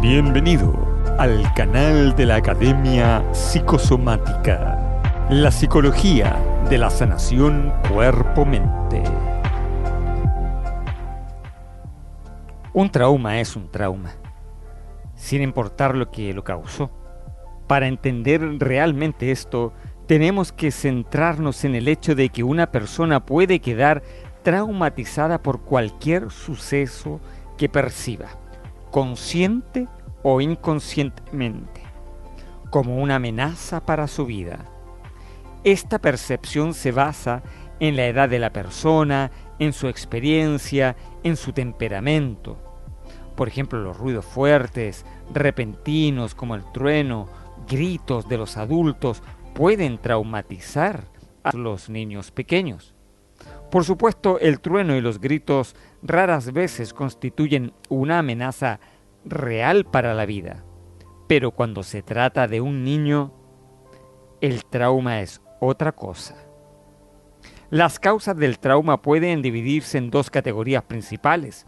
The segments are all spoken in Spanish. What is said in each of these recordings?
Bienvenido al canal de la Academia Psicosomática, la psicología de la sanación cuerpo-mente. Un trauma es un trauma, sin importar lo que lo causó. Para entender realmente esto, tenemos que centrarnos en el hecho de que una persona puede quedar traumatizada por cualquier suceso que perciba, consciente o inconscientemente, como una amenaza para su vida. Esta percepción se basa en la edad de la persona, en su experiencia, en su temperamento. Por ejemplo, los ruidos fuertes, repentinos como el trueno, gritos de los adultos pueden traumatizar a los niños pequeños. Por supuesto, el trueno y los gritos raras veces constituyen una amenaza real para la vida, pero cuando se trata de un niño, el trauma es otra cosa. Las causas del trauma pueden dividirse en dos categorías principales: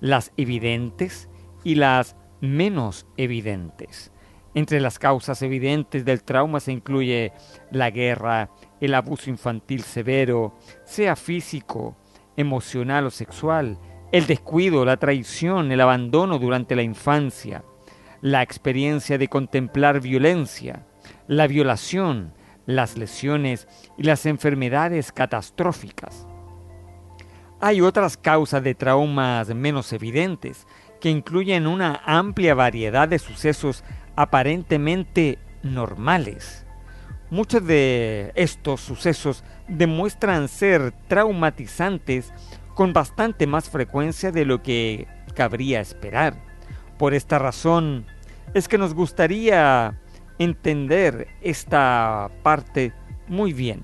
las evidentes y las menos evidentes. Entre las causas evidentes del trauma se incluye la guerra, el abuso infantil severo, sea físico, emocional o sexual, el descuido, la traición, el abandono durante la infancia, la experiencia de contemplar violencia, la violación, las lesiones y las enfermedades catastróficas. Hay otras causas de traumas menos evidentes, que incluyen una amplia variedad de sucesos aparentemente normales. Muchos de estos sucesos demuestran ser traumatizantes con bastante más frecuencia de lo que cabría esperar. Por esta razón es que nos gustaría entender esta parte muy bien.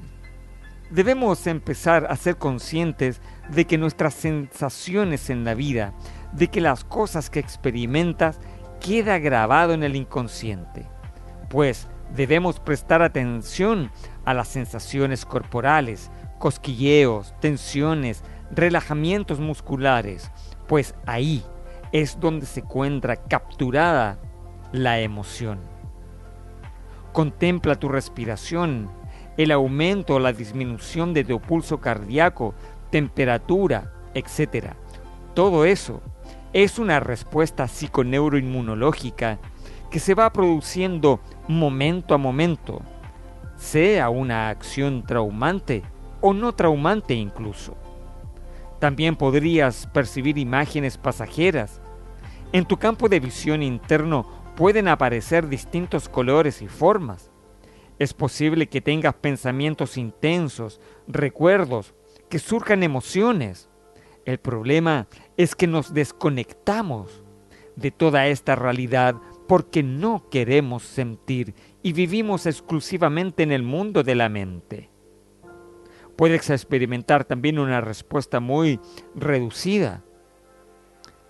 Debemos empezar a ser conscientes de que nuestras sensaciones en la vida, de que las cosas que experimentas, queda grabado en el inconsciente, pues debemos prestar atención a las sensaciones corporales, cosquilleos, tensiones, relajamientos musculares, pues ahí es donde se encuentra capturada la emoción. Contempla tu respiración, el aumento o la disminución de tu pulso cardíaco, temperatura, etc. Todo eso es una respuesta psiconeuroinmunológica que se va produciendo momento a momento, sea una acción traumante o no traumante incluso. También podrías percibir imágenes pasajeras. En tu campo de visión interno pueden aparecer distintos colores y formas. Es posible que tengas pensamientos intensos, recuerdos, que surjan emociones. El problema es que nos desconectamos de toda esta realidad porque no queremos sentir y vivimos exclusivamente en el mundo de la mente. Puedes experimentar también una respuesta muy reducida.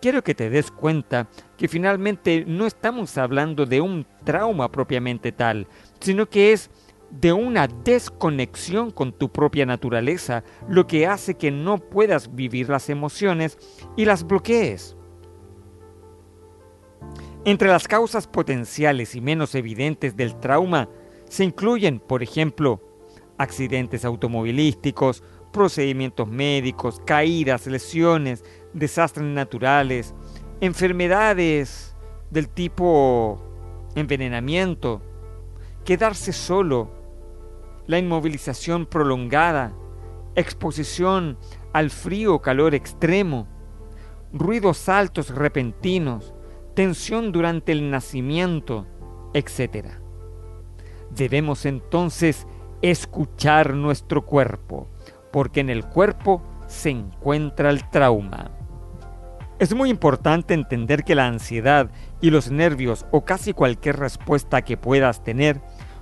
Quiero que te des cuenta que finalmente no estamos hablando de un trauma propiamente tal, sino que es de una desconexión con tu propia naturaleza, lo que hace que no puedas vivir las emociones y las bloquees. Entre las causas potenciales y menos evidentes del trauma se incluyen, por ejemplo, accidentes automovilísticos, procedimientos médicos, caídas, lesiones, desastres naturales, enfermedades del tipo envenenamiento, quedarse solo, la inmovilización prolongada, exposición al frío o calor extremo, ruidos altos repentinos, tensión durante el nacimiento, etc. Debemos entonces escuchar nuestro cuerpo, porque en el cuerpo se encuentra el trauma. Es muy importante entender que la ansiedad y los nervios o casi cualquier respuesta que puedas tener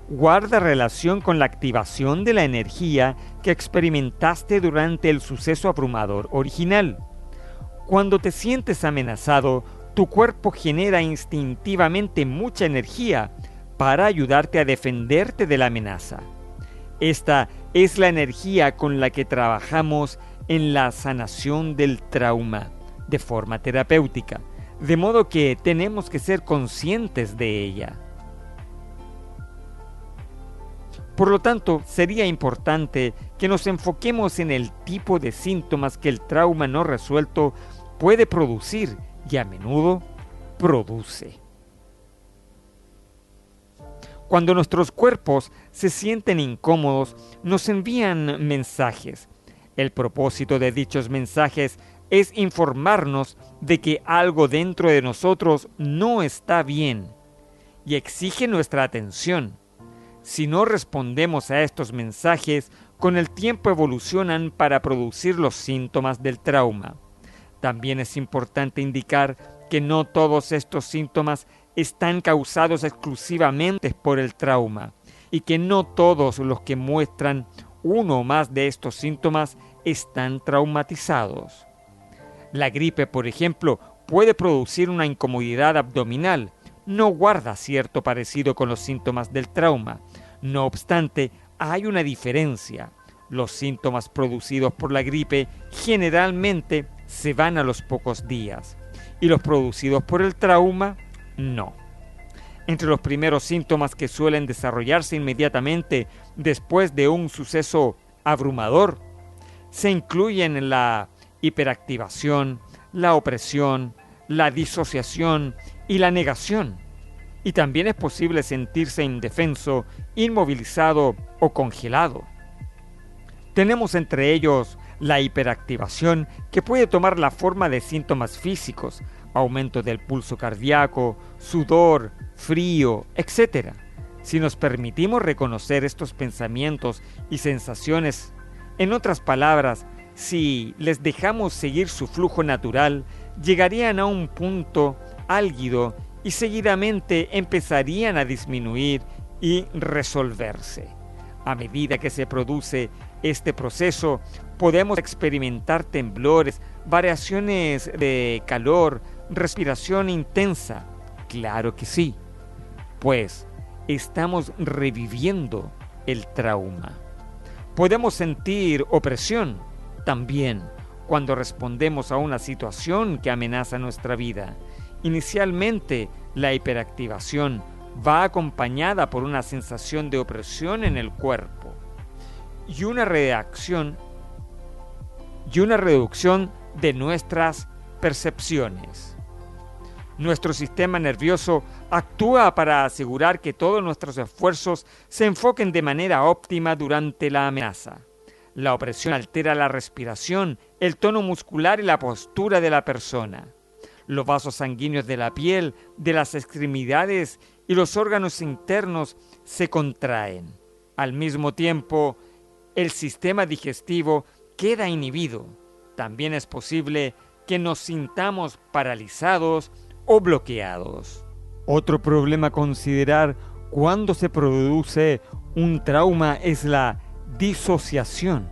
guarda relación con la activación de la energía que experimentaste durante el suceso abrumador original. Cuando te sientes amenazado, tu cuerpo genera instintivamente mucha energía para ayudarte a defenderte de la amenaza. Esta es la energía con la que trabajamos en la sanación del trauma de forma terapéutica. de modo que tenemos que ser conscientes de ella. Por lo tanto, sería importante que nos enfoquemos en el tipo de síntomas que el trauma no resuelto puede producir y a menudo produce. Cuando nuestros cuerpos se sienten incómodos, nos envían mensajes. El propósito de dichos mensajes es informarnos de que algo dentro de nosotros no está bien y exige nuestra atención. Si no respondemos a estos mensajes, con el tiempo evolucionan para producir los síntomas del trauma. También es importante indicar que no todos estos síntomas están causados exclusivamente por el trauma y que no todos los que muestran uno o más de estos síntomas están traumatizados. La gripe, por ejemplo, puede producir una incomodidad abdominal. No guarda cierto parecido con los síntomas del trauma. No obstante, hay una diferencia. Los síntomas producidos por la gripe generalmente se van a los pocos días y los producidos por el trauma, no. Entre los primeros síntomas que suelen desarrollarse inmediatamente después de un suceso abrumador, se incluyen la hiperactivación, la opresión, la disociación y la negación. Y también es posible sentirse indefenso, inmovilizado o congelado. Tenemos entre ellos la hiperactivación, que puede tomar la forma de síntomas físicos, aumento del pulso cardíaco, sudor, frío, etc. Si nos permitimos reconocer estos pensamientos y sensaciones, en otras palabras, si les dejamos seguir su flujo natural, llegarían a un punto álgido y seguidamente empezarían a disminuir y resolverse. A medida que se produce este proceso, podemos experimentar temblores, variaciones de calor, respiración intensa. Claro que sí, pues estamos reviviendo el trauma. Podemos sentir opresión también cuando respondemos a una situación que amenaza nuestra vida. Inicialmente, la hiperactivación va acompañada por una sensación de opresión en el cuerpo y una reducción de nuestras percepciones. Nuestro sistema nervioso actúa para asegurar que todos nuestros esfuerzos se enfoquen de manera óptima durante la amenaza. La opresión altera la respiración, el tono muscular y la postura de la persona. Los vasos sanguíneos de la piel, de las extremidades y los órganos internos se contraen. Al mismo tiempo, el sistema digestivo queda inhibido. También es posible que nos sintamos paralizados o bloqueados. Otro problema a considerar cuando se produce un trauma es la disociación,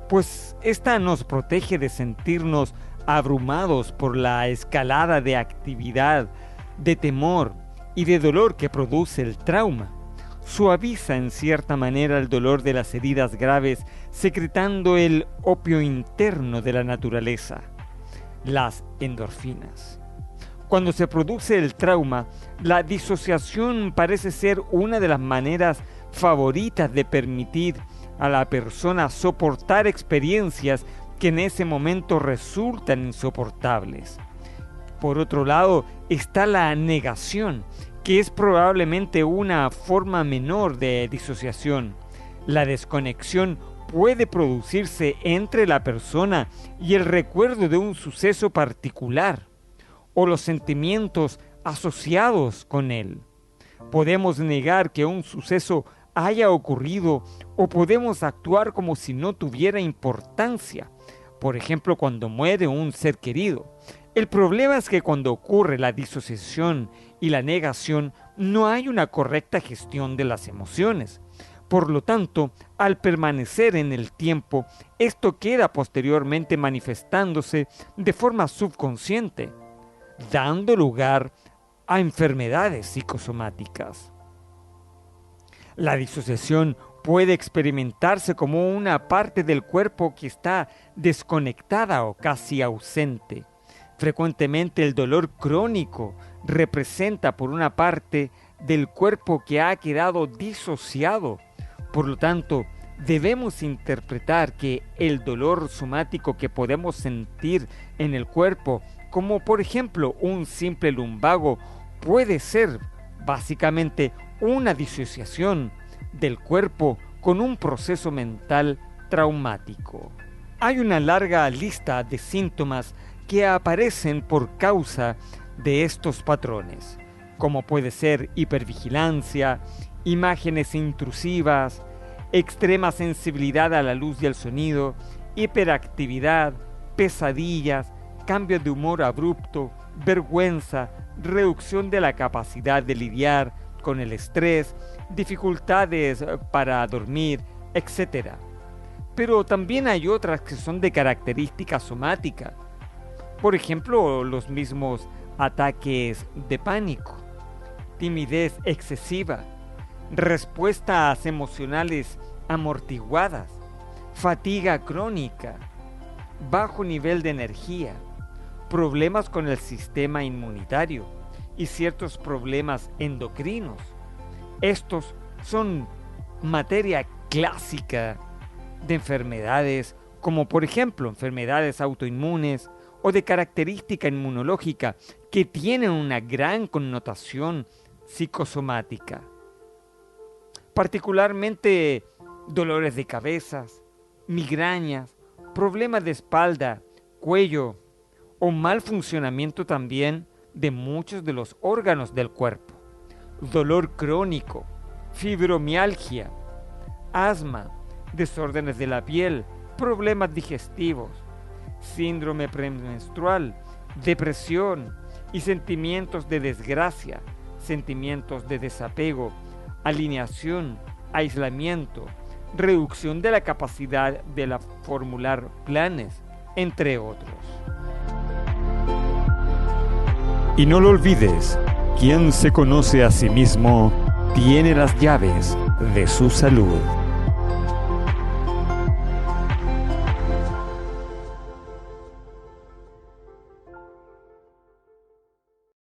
pues esta nos protege de sentirnos abrumados por la escalada de actividad, de temor y de dolor que produce el trauma. Suaviza en cierta manera el dolor de las heridas graves, secretando el opio interno de la naturaleza, las endorfinas. Cuando se produce el trauma, la disociación parece ser una de las maneras favoritas de permitir a la persona soportar experiencias que en ese momento resultan insoportables. Por otro lado, está la negación, que es probablemente una forma menor de disociación. La desconexión puede producirse entre la persona y el recuerdo de un suceso particular o los sentimientos asociados con él. Podemos negar que un suceso haya ocurrido o podemos actuar como si no tuviera importancia. Por ejemplo, cuando muere un ser querido. El problema es que cuando ocurre la disociación y la negación, no hay una correcta gestión de las emociones. Por lo tanto, al permanecer en el tiempo, esto queda posteriormente manifestándose de forma subconsciente, dando lugar a enfermedades psicosomáticas. La disociación puede experimentarse como una parte del cuerpo que está desconectada o casi ausente. Frecuentemente el dolor crónico representa por una parte del cuerpo que ha quedado disociado. Por lo tanto, debemos interpretar que el dolor somático que podemos sentir en el cuerpo, como por ejemplo un simple lumbago, puede ser básicamente una disociación del cuerpo con un proceso mental traumático. Hay una larga lista de síntomas que aparecen por causa de estos patrones, como puede ser hipervigilancia, imágenes intrusivas, extrema sensibilidad a la luz y al sonido, hiperactividad, pesadillas, cambio de humor abrupto, vergüenza, reducción de la capacidad de lidiar con el estrés, dificultades para dormir, etc. Pero también hay otras que son de característica somática. Por ejemplo, los mismos ataques de pánico, timidez excesiva, respuestas emocionales amortiguadas, fatiga crónica, bajo nivel de energía, problemas con el sistema inmunitario y ciertos problemas endocrinos. Estos son materia clásica de enfermedades como por ejemplo enfermedades autoinmunes o de característica inmunológica que tienen una gran connotación psicosomática. Particularmente dolores de cabezas, migrañas, problemas de espalda, cuello o mal funcionamiento también de muchos de los órganos del cuerpo, dolor crónico, fibromialgia, asma, desórdenes de la piel, problemas digestivos, síndrome premenstrual, depresión y sentimientos de desgracia, sentimientos de desapego, alineación, aislamiento, reducción de la capacidad de formular planes, entre otros. Y no lo olvides, quien se conoce a sí mismo tiene las llaves de su salud.